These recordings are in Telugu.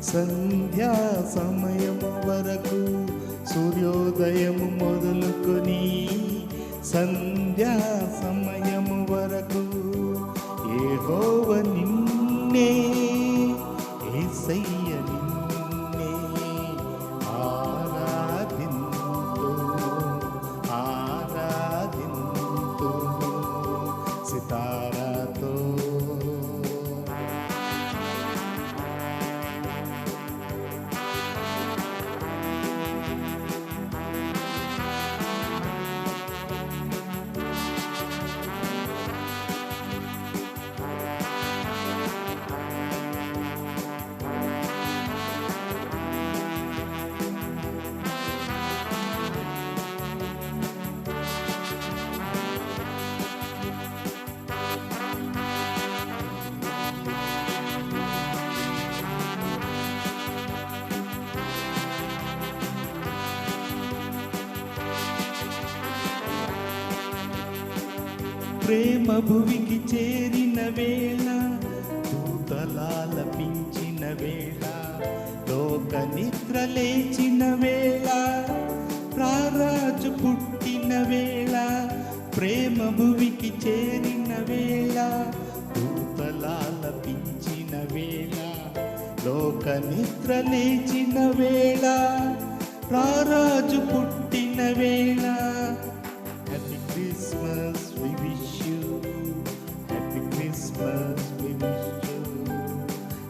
సంధ్యా సమయము వరకు సూర్యోదయము మొదలుకొని సంధ్యా సమయము వరకు యెహోవా నిన్నే యేసయ్య నిన్నే ఆరాధింతు సితారాతో. ప్రేమ భువికి చేరిన వేళ దూతలాలపించిన వేళ లోక నిద్ర లేచిన వేళ రారాజు పుట్టిన వేళ ప్రేమ భువికి చేరిన వేళ దూతలాలపించిన వేళ లోక నిద్ర లేచిన వేళ రారాజు పుట్టిన వేళ. Happy Christmas, we wish you. Happy Christmas, we wish you.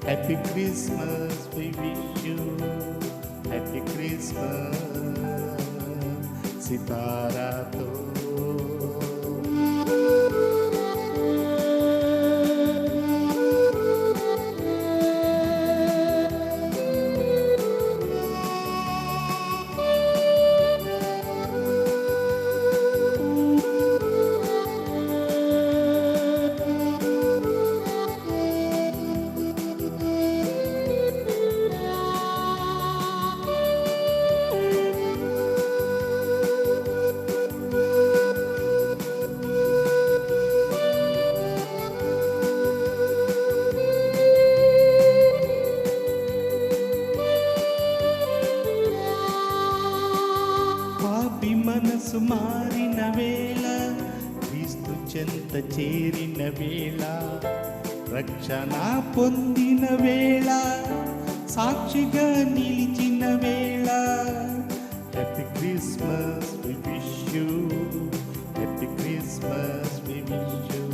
Happy Christmas, we wish you. Happy Christmas, సితారాతో. మనసు మారిన వేళ క్రీస్తు చెంత చేరిన వేళ రక్షణ పొందిన వేళ సాక్షిగా నిలిచిన వేళ. Happy Christmas we wish you. Happy Christmas we wish you.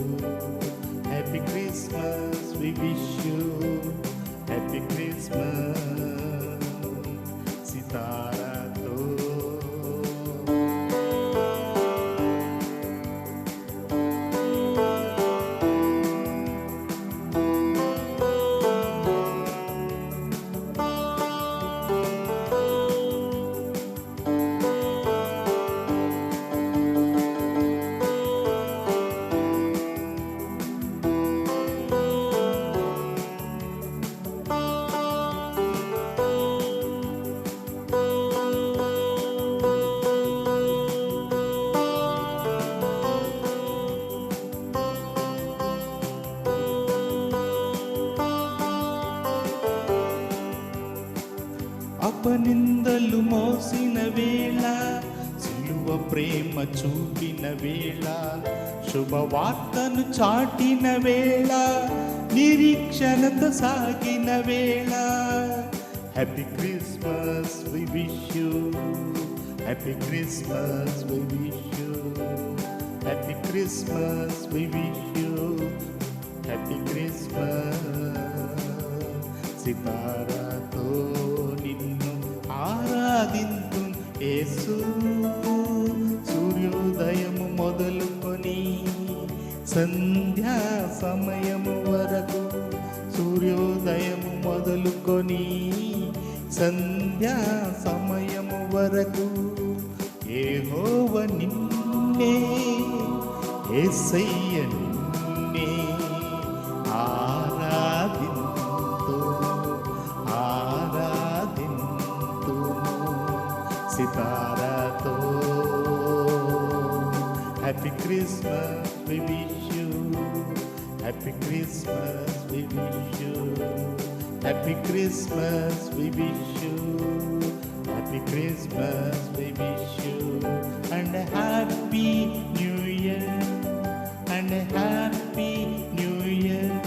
Happy Christmas we wish you. Happy Christmas సితారాతో. అపనిందలు మోసిన వేళ సిలువ ప్రేమ చూపిన వేళ శుభవార్తను చాటిన వేళ నిరీక్షణతో సాగిన వేళ. Happy Christmas we wish you. Happy Christmas we wish you. Happy Christmas we wish you. Happy Christmas సితారాతో నిన్ను ఆరాధింతు యేసు. సూర్యోదయము మొదలుకొని సంధ్యా సమయము వరకు సూర్యోదయము మొదలుకొని సంధ్యా సమయము వరకు యెహోవా నిన్నే యేసయ్య నిన్నే ఆరాధింతు సితారాతో. Happy Christmas we wish you. Happy Christmas we wish you. Happy Christmas we wish you, happy Christmas we wish you, and happy new year, and happy new year.